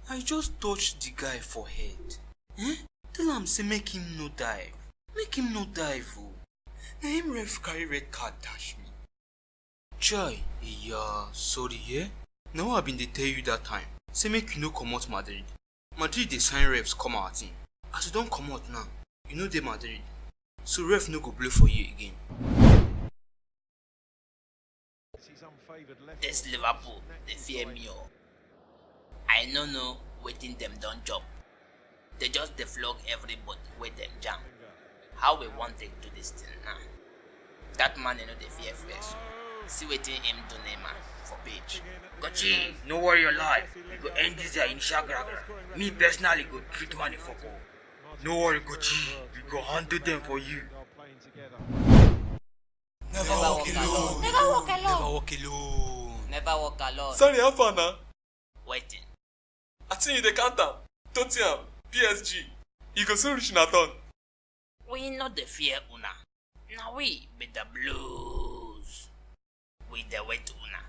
I just touched the guy for head. Tell am say make him no dive. Make him no dive oh. Na him ref carry red card dash me. Chai, sorry Na what I been dey tell you that time. Say make you no comot Madrid. Madrid dey sign refs come our team. As you don comot now, you no dey Madrid. So ref no go play for you again. This Liverpool, they fear me oh. I no know wetin dem don chop. They just dey flog everybody wey dem jam. How we wan take do this thing now? That man no dey fear first. See wetin him do Neymar for pitch. Kochi, no worry your life. We go end this initial gragra. Me personally go treat money for goal. No worry, Kochi. We go handle them for you. Never walk alone. Never walk alone. Never walk alone. Never walk alone. Sorry, how far now? Waiting. I think you dey count am. Tottenham, PSG. You go soon reach na turn. We no dey fear una. Na we be the Blues. We dey wait una.